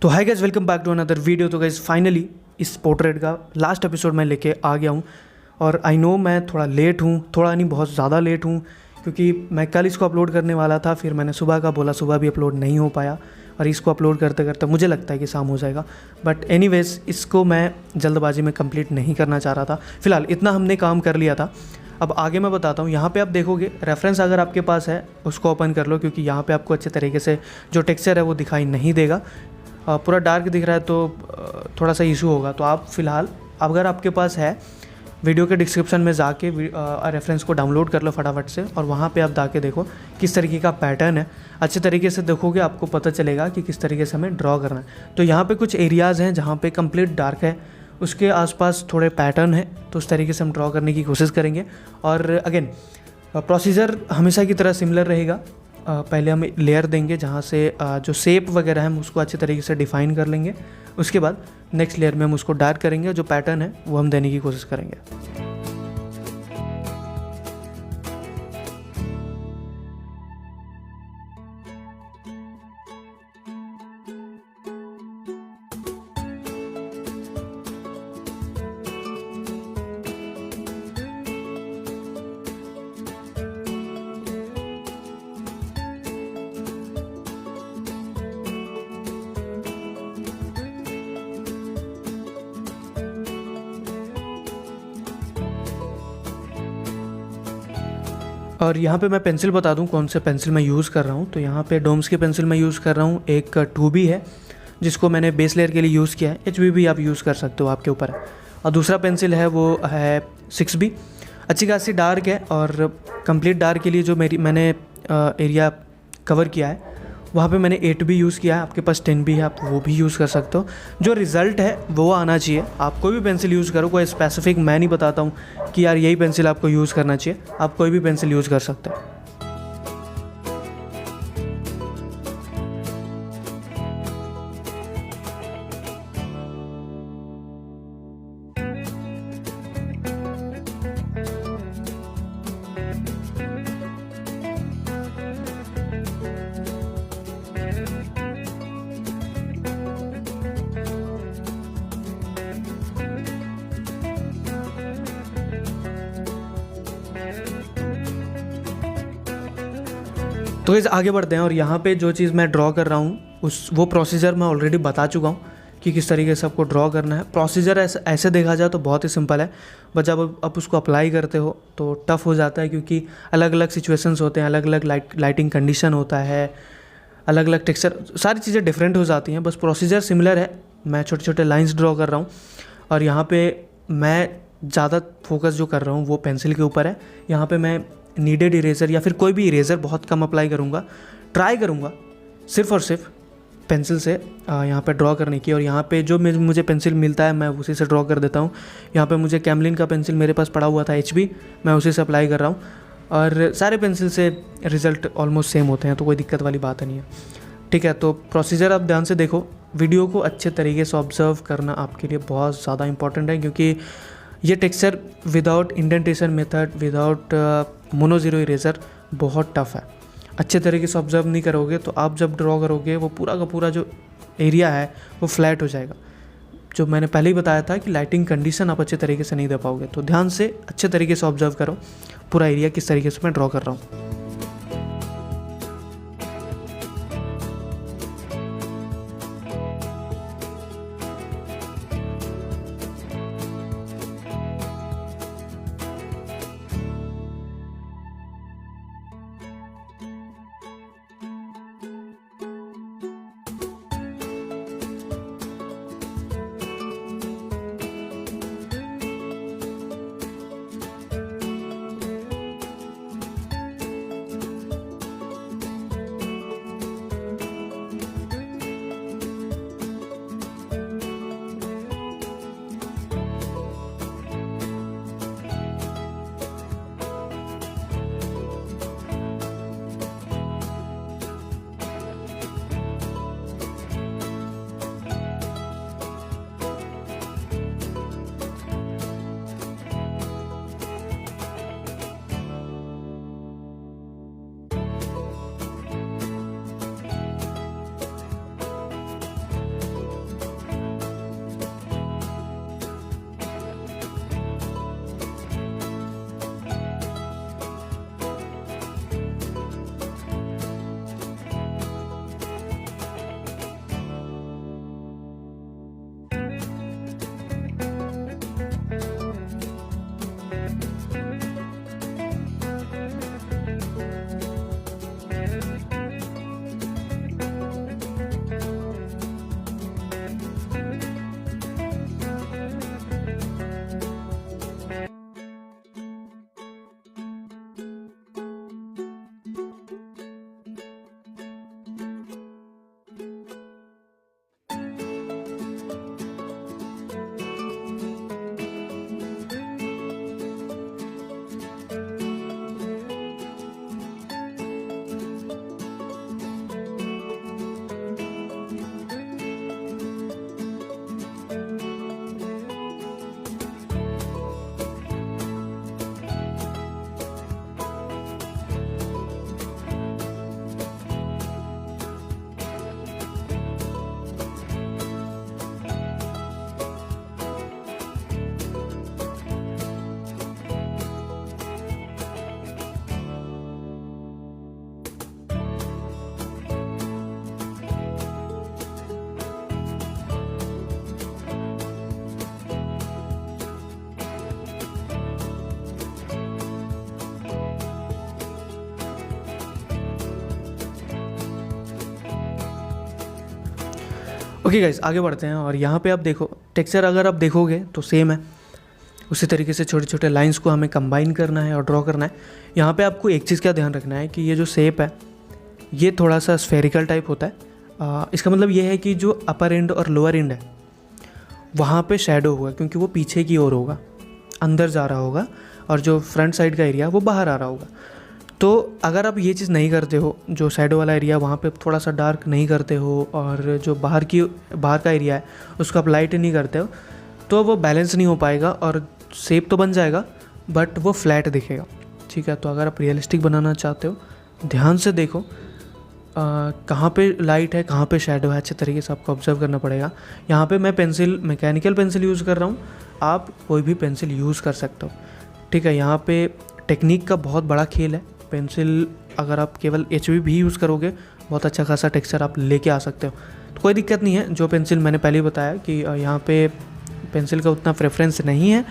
तो hi guys, welcome back to another video. तो guys finally इस पोर्ट्रेट का लास्ट एपिसोड मैं लेके आ गया हूँ। और आई नो मैं थोड़ा लेट हूँ, थोड़ा नहीं बहुत ज़्यादा लेट हूँ, क्योंकि मैं कल इसको अपलोड करने वाला था, फिर मैंने सुबह का बोला, सुबह भी अपलोड नहीं हो पाया और इसको अपलोड करते करते मुझे लगता है कि शाम हो जाएगा। बट एनीवेज इसको मैं जल्दबाजी में कंप्लीट नहीं करना चाह रहा था। फ़िलहाल इतना हमने काम कर लिया था। अब आगे मैं बताता हूँ। यहाँ पे आप देखोगे रेफरेंस अगर आपके पास है उसको ओपन कर लो, क्योंकि यहाँ पे आपको अच्छे तरीके से जो टेक्सचर है वो दिखाई नहीं देगा। पूरा डार्क दिख रहा है तो थोड़ा सा इशू होगा। तो आप फ़िलहाल अगर आपके पास है, वीडियो के डिस्क्रिप्शन में जाके रेफरेंस को डाउनलोड कर लो फटाफट से, और वहाँ पे आप जाके देखो किस तरीके का पैटर्न है। अच्छे तरीके से देखोगे आपको पता चलेगा कि किस तरीके से हमें ड्रॉ करना है। तो यहाँ पे कुछ एरियाज़ हैं जहाँ पे कंप्लीट डार्क है, उसके आसपास थोड़े पैटर्न है, तो उस तरीके से हम ड्रॉ करने की कोशिश करेंगे। और अगेन प्रोसीजर हमेशा की तरह सिमिलर रहेगा। पहले हम लेयर देंगे जहाँ से जो शेप वगैरह है हम उसको अच्छे तरीके से डिफ़ाइन कर लेंगे। उसके बाद नेक्स्ट लेयर में हम उसको डार्क करेंगे, जो पैटर्न है वो हम देने की कोशिश करेंगे। और यहाँ पे मैं पेंसिल बता दूँ कौन से पेंसिल मैं यूज़ कर रहा हूँ। तो यहाँ पे डोम्स की पेंसिल मैं यूज़ कर रहा हूँ। एक 2B है जिसको मैंने बेस लेयर के लिए यूज़ किया है। HB भी आप यूज़ कर सकते हो, आपके ऊपर है। और दूसरा पेंसिल है वो है 6B। अच्छी खासी डार्क है, और कंप्लीट डार्क के लिए जो मैंने एरिया कवर किया है वहाँ पे मैंने 8B यूज़ किया है। आपके पास 10B है, आप वो भी यूज़ कर सकते हो। जो रिज़ल्ट है वो आना चाहिए। आप कोई भी पेंसिल यूज़ करो, कोई स्पेसिफिक मैं नहीं बताता हूँ कि यार यही पेंसिल आपको यूज़ करना चाहिए। आप कोई भी पेंसिल यूज़ कर सकते हो। तो गाइस आगे बढ़ते हैं। और यहाँ पे जो चीज़ मैं ड्रॉ कर रहा हूँ वो प्रोसीजर मैं ऑलरेडी बता चुका हूँ कि किस तरीके से आपको ड्रॉ करना है। प्रोसीजर ऐसे देखा जाए तो बहुत ही सिंपल है, बट जब आप उसको अप्लाई करते हो तो टफ़ हो जाता है, क्योंकि अलग अलग सिचुएशंस होते हैं, अलग अलग लाइटिंग कंडीशन होता है, अलग अलग टेक्सचर, सारी चीज़ें डिफरेंट हो जाती हैं। बस प्रोसीजर सिमिलर है। मैं छोटे छोटे लाइन्स ड्रॉ कर रहा हूँ, और यहाँ पर मैं ज़्यादा फोकस जो कर रहा हूँ वो पेंसिल के ऊपर है। यहाँ पर मैं नीडेड इरेज़र या फिर कोई भी इरेज़र बहुत कम अप्लाई करूँगा। ट्राई करूँगा सिर्फ और सिर्फ पेंसिल से यहाँ पे ड्रॉ करने की। और यहाँ पे जो मुझे पेंसिल मिलता है मैं उसी से ड्रॉ कर देता हूँ। यहाँ पे मुझे कैमलिन का पेंसिल मेरे पास पड़ा हुआ था, HB, मैं उसी से अप्लाई कर रहा हूँ। और सारे पेंसिल से रिज़ल्ट ऑलमोस्ट सेम होते हैं, तो कोई दिक्कत वाली बात नहीं है। ठीक है, तो प्रोसीजर आप ध्यान से देखो। वीडियो को अच्छे तरीके से ऑब्जर्व करना आपके लिए बहुत ज़्यादा इंपॉर्टेंट है, क्योंकि ये texture without indentation method, without mono zero eraser बहुत टफ़ है। अच्छे तरीके से ऑब्जर्व नहीं करोगे तो आप जब ड्रॉ करोगे वो पूरा का पूरा जो एरिया है वो फ्लैट हो जाएगा। जो मैंने पहले ही बताया था कि लाइटिंग कंडीशन आप अच्छे तरीके से नहीं दे पाओगे। तो ध्यान से अच्छे तरीके से ऑब्जर्व करो पूरा एरिया किस तरीके से मैं ड्रॉ कर रहा हूँ। ओके गाइस, आगे बढ़ते हैं। और यहाँ पे आप देखो टेक्सचर अगर आप देखोगे तो सेम है, उसी तरीके से छोटे छोटे लाइंस को हमें कंबाइन करना है और ड्रॉ करना है। यहाँ पे आपको एक चीज़ का ध्यान रखना है कि ये जो शेप है ये थोड़ा सा स्फेरिकल टाइप होता है। इसका मतलब ये है कि जो अपर एंड और लोअर एंड है वहाँ पे शैडो होगा, क्योंकि वो पीछे की ओर होगा, अंदर जा रहा होगा, और जो फ्रंट साइड का एरिया वो बाहर आ रहा होगा। तो अगर आप ये चीज़ नहीं करते हो, जो शैडो वाला एरिया वहाँ पे थोड़ा सा डार्क नहीं करते हो, और जो बाहर का एरिया है उसको आप लाइट नहीं करते हो, तो वो बैलेंस नहीं हो पाएगा और शेप तो बन जाएगा बट वो फ्लैट दिखेगा। ठीक है, तो अगर आप रियलिस्टिक बनाना चाहते हो ध्यान से देखो कहाँ पे लाइट है कहाँ पे शैडो है, अच्छे तरीके से आपको ऑब्जर्व करना पड़ेगा। यहाँ पे मैं पेंसिल मैकेनिकल पेंसिल यूज़ कर रहा हूँ, आप कोई भी पेंसिल यूज़ कर सकते हो। ठीक है, यहाँ पे टेक्निक का बहुत बड़ा खेल है। पेंसिल अगर आप केवल HB भी यूज़ करोगे बहुत अच्छा खासा टेक्सचर आप लेके आ सकते हो, तो कोई दिक्कत नहीं है। जो पेंसिल मैंने पहले ही बताया कि यहाँ पे पेंसिल का उतना प्रेफरेंस नहीं है,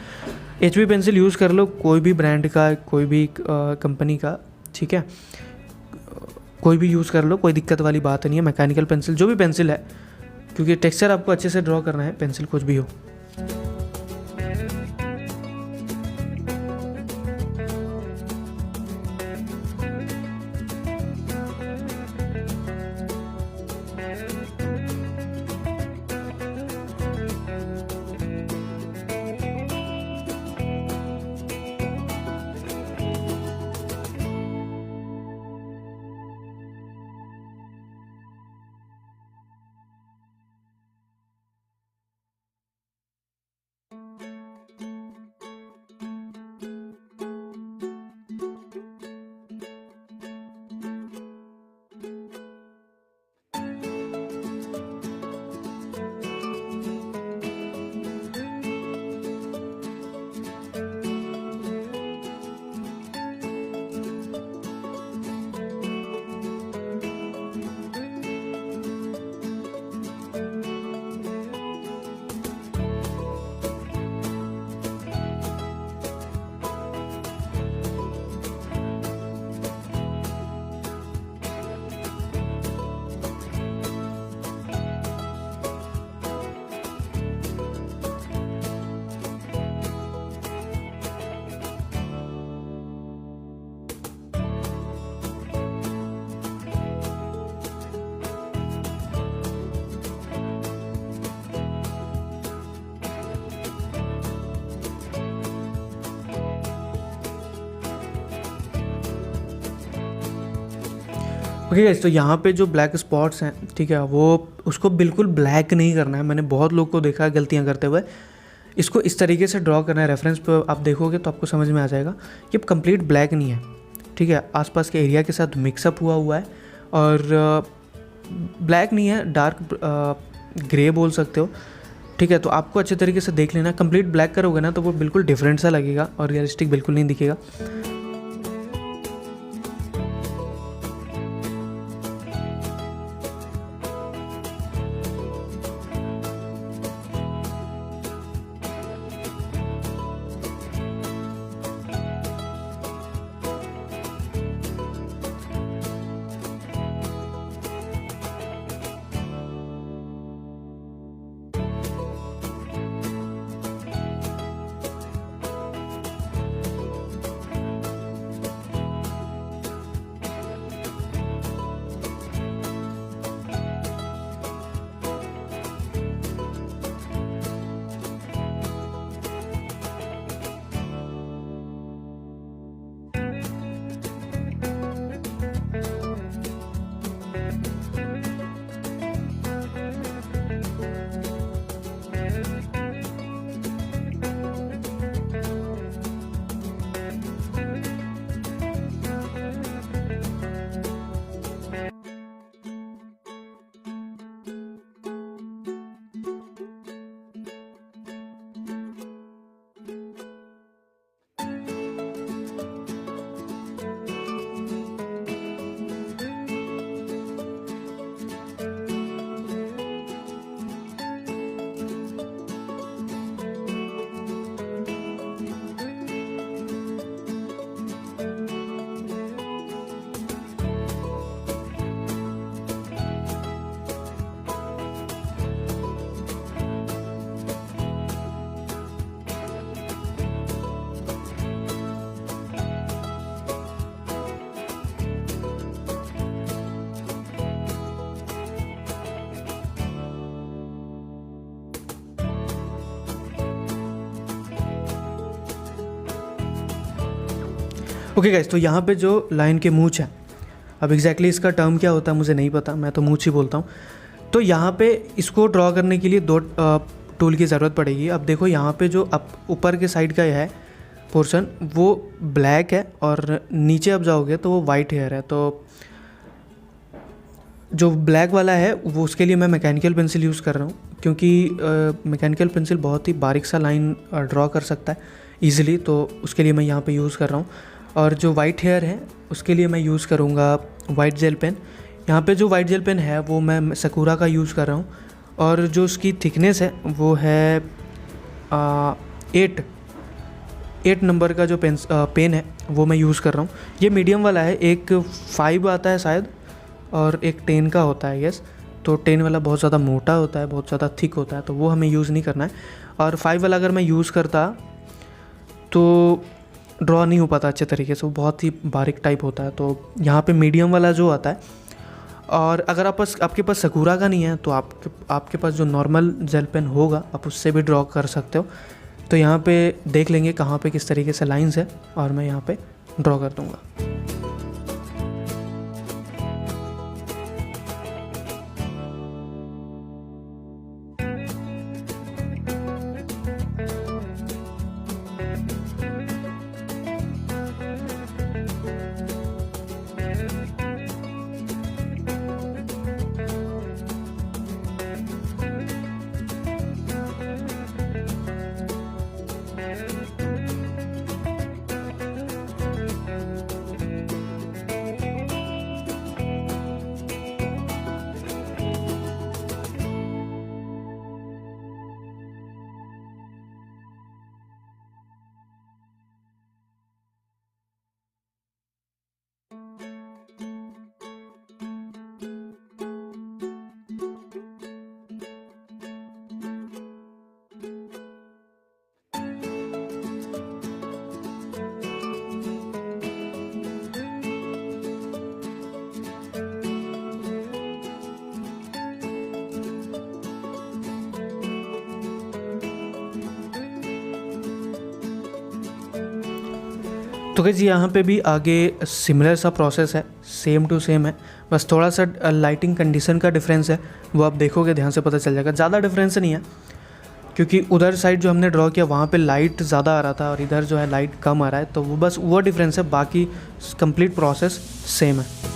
HB पेंसिल यूज़ कर लो, कोई भी ब्रांड का, कोई भी कंपनी का। ठीक है, कोई भी यूज़ कर लो, कोई दिक्कत वाली बात नहीं है। मैकेनिकल पेंसिल जो भी पेंसिल है, क्योंकि टेक्सचर आपको अच्छे से ड्रॉ करना है, पेंसिल कुछ भी हो। ओके गाइस, तो यहाँ पे जो ब्लैक स्पॉट्स हैं, ठीक है, वो उसको बिल्कुल ब्लैक नहीं करना है। मैंने बहुत लोग को देखा है गलतियाँ करते हुए। इसको इस तरीके से ड्रॉ करना है, रेफरेंस पे आप देखोगे तो आपको समझ में आ जाएगा कि कंप्लीट ब्लैक नहीं है। ठीक है, आसपास के एरिया के साथ मिक्सअप हुआ है, और ब्लैक नहीं है, डार्क ग्रे बोल सकते हो। ठीक है, तो आपको अच्छे तरीके से देख लेना। कंप्लीट ब्लैक करोगे ना तो वो बिल्कुल डिफरेंट सा लगेगा और रियलिस्टिक बिल्कुल नहीं दिखेगा। ओके गाइस, तो यहाँ पे जो लाइन के मूंछ है, अब एग्जैक्टली इसका टर्म क्या होता है मुझे नहीं पता, मैं तो मूंछ ही बोलता हूँ। तो यहाँ पे इसको ड्रॉ करने के लिए दो टूल की ज़रूरत पड़ेगी। अब देखो यहाँ पे जो ऊपर के साइड का है पोर्शन वो ब्लैक है और नीचे अब जाओगे तो वो वाइट हेयर है। तो जो ब्लैक वाला है वो उसके लिए मैं मैकेनिकल पेंसिल यूज़ कर रहा हूँ, क्योंकि मैकेनिकल पेंसिल बहुत ही बारीक सा लाइन ड्रॉ कर सकता है ईजिली, तो उसके लिए मैं यहाँ पे यूज़ कर रहा हूँ। और जो वाइट हेयर है उसके लिए मैं यूज़ करूँगा वाइट जेल पेन। यहाँ पे जो वाइट जेल पेन है वो मैं सकूरा का यूज़ कर रहा हूँ, और जो उसकी थिकनेस है वो है 8 नंबर का जो पेन है वो मैं यूज़ कर रहा हूँ। ये मीडियम वाला है, एक 5 आता है शायद और एक 10 का होता है यस। तो 10 वाला बहुत ज़्यादा मोटा होता है, बहुत ज़्यादा थिक होता है, तो वो हमें यूज़ नहीं करना है। और 5 वाला अगर मैं यूज़ करता तो ड्रॉ नहीं हो पाता अच्छे तरीके से, वो बहुत ही बारीक टाइप होता है। तो यहाँ पे मीडियम वाला जो आता है, और अगर आपके पास सकूरा का नहीं है तो आपके पास जो नॉर्मल जेल पेन होगा आप उससे भी ड्रॉ कर सकते हो। तो यहाँ पे देख लेंगे कहाँ पे किस तरीके से लाइंस है और मैं यहाँ पे ड्रॉ कर दूँगा। तो गाइस यहाँ पे भी आगे सिमिलर सा प्रोसेस है, सेम टू सेम है, बस थोड़ा सा लाइटिंग कंडीशन का डिफरेंस है, वो आप देखोगे ध्यान से पता चल जाएगा। ज़्यादा डिफरेंस नहीं है, क्योंकि उधर साइड जो हमने ड्रॉ किया वहाँ पे लाइट ज़्यादा आ रहा था और इधर जो है लाइट कम आ रहा है, तो वो बस वो डिफरेंस है, बाकी कंप्लीट प्रोसेस सेम है।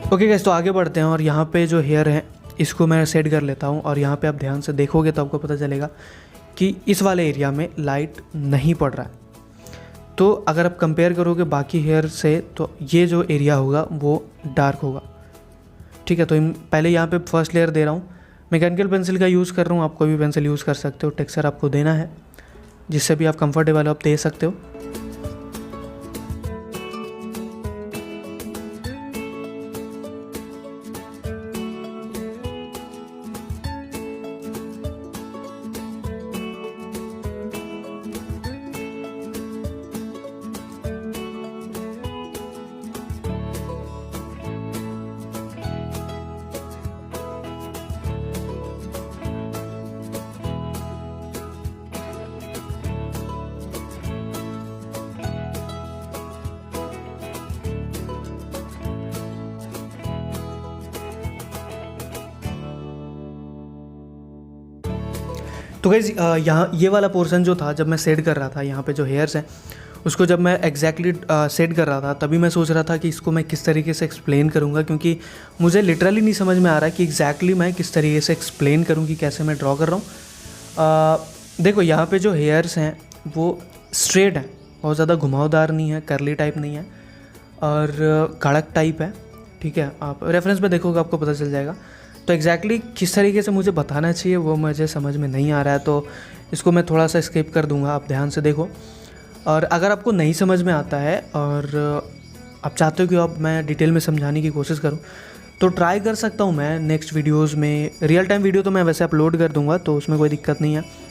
ओके गाइस, तो आगे बढ़ते हैं और यहाँ पे जो हेयर है इसको मैं सेट कर लेता हूँ। और यहाँ पे आप ध्यान से देखोगे तो आपको पता चलेगा कि इस वाले एरिया में लाइट नहीं पड़ रहा है। तो अगर आप कंपेयर करोगे बाकी हेयर से तो ये जो एरिया होगा वो डार्क होगा। ठीक है, तो पहले यहाँ पे फर्स्ट लेयर दे रहा हूँ। मैकेनिकल पेंसिल का यूज़ कर रहा हूँ, आप कोई भी पेंसिल यूज़ कर सकते हो। टेक्सचर आपको देना है जिससे भी आप कंफर्टेबल हो, आप दे सकते हो। तो गाइस यहाँ ये वाला पोर्शन जो था, जब मैं सेट कर रहा था यहाँ पे जो हेयर्स हैं उसको जब मैं एग्जैक्टली सेट कर रहा था, तभी मैं सोच रहा था कि इसको मैं किस तरीके से एक्सप्लेन करूँगा, क्योंकि मुझे लिटरली नहीं समझ में आ रहा है कि एग्जैक्टली मैं किस तरीके से एक्सप्लेन करूँ कि कैसे मैं ड्रॉ कर रहा हूँ। देखो यहाँ पे जो हेयर्स हैं वो स्ट्रेट हैं, बहुत ज़्यादा घुमावदार नहीं है, करली टाइप नहीं है और कड़क टाइप है। ठीक है, आप रेफरेंस में देखोगे आपको पता चल जाएगा। तो एग्जैक्टली किस तरीके से मुझे बताना चाहिए वो मुझे समझ में नहीं आ रहा है, तो इसको मैं थोड़ा सा स्किप कर दूंगा। आप ध्यान से देखो, और अगर आपको नहीं समझ में आता है और आप चाहते हो कि अब मैं डिटेल में समझाने की कोशिश करूं, तो ट्राई कर सकता हूं मैं नेक्स्ट वीडियोज़ में। रियल टाइम वीडियो तो मैं वैसे अपलोड कर दूंगा, तो उसमें कोई दिक्कत नहीं है।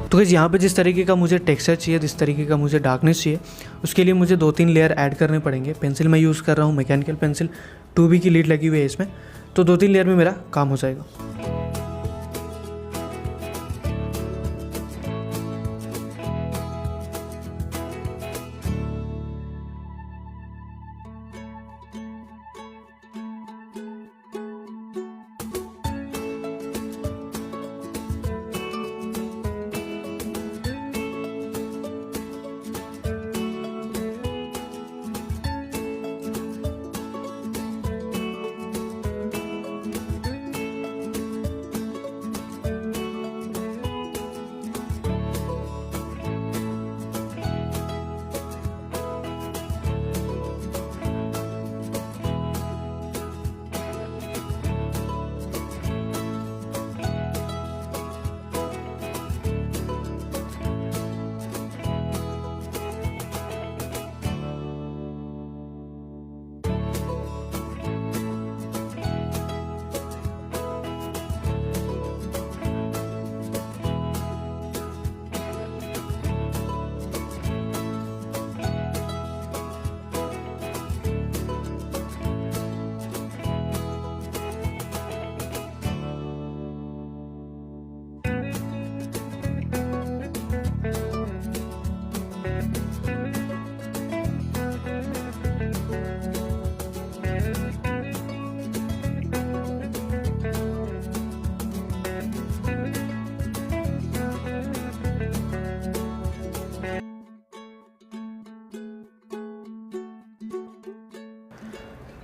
तो गाइस यहाँ पे जिस तरीके का मुझे टेक्सचर चाहिए, जिस तरीके का मुझे डार्कनेस चाहिए, उसके लिए मुझे 2-3 लेयर ऐड करने पड़ेंगे। पेंसिल मैं यूज़ कर रहा हूँ मैकेनिकल पेंसिल, 2B की लीड लगी हुई है इसमें, तो 2-3 लेयर में मेरा काम हो जाएगा।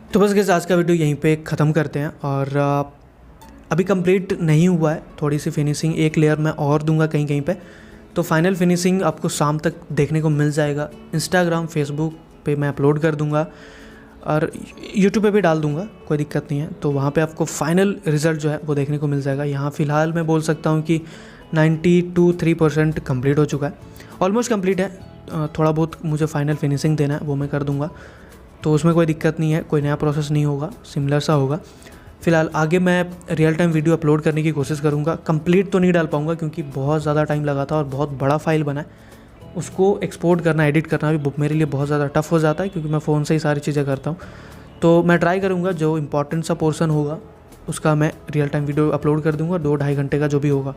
तो बस गाइस आज का वीडियो यहीं पे ख़त्म करते हैं। और अभी कंप्लीट नहीं हुआ है, थोड़ी सी फिनिशिंग एक लेयर मैं और दूंगा कहीं कहीं पे, तो फाइनल फिनिशिंग आपको शाम तक देखने को मिल जाएगा। इंस्टाग्राम, फेसबुक पे मैं अपलोड कर दूंगा और यूट्यूब पे भी डाल दूंगा, कोई दिक्कत नहीं है। तो वहाँ पे आपको फाइनल रिज़ल्ट जो है वो देखने को मिल जाएगा। यहाँ फ़िलहाल मैं बोल सकता हूँ कि 92-3% कंप्लीट हो चुका है, ऑलमोस्ट कंप्लीट है। थोड़ा बहुत मुझे फाइनल फिनिशिंग देना है, वो मैं कर दूंगा, तो उसमें कोई दिक्कत नहीं है, कोई नया प्रोसेस नहीं होगा, सिमिलर सा होगा। फ़िलहाल आगे मैं रियल टाइम वीडियो अपलोड करने की कोशिश करूँगा। कंप्लीट तो नहीं डाल पाऊँगा क्योंकि बहुत ज़्यादा टाइम लगा था और बहुत बड़ा फाइल बना है, उसको एक्सपोर्ट करना, एडिट करना भी मेरे लिए बहुत ज़्यादा टफ हो जाता है क्योंकि मैं फ़ोन से ही सारी चीज़ें करता हूँ। तो मैं ट्राई करूँगा जो इंपॉर्टेंट सा पोर्शन होगा उसका मैं रियल टाइम वीडियो अपलोड कर दूँगा, 2-2.5 घंटे का जो भी होगा,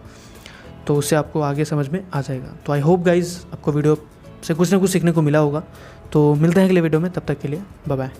तो उससे आपको आगे समझ में आ जाएगा। तो आई होप गाइज़ आपको वीडियो से कुछ ना कुछ सीखने को मिला होगा। तो मिलते हैं अगले वीडियो में, तब तक के लिए बाय बाय।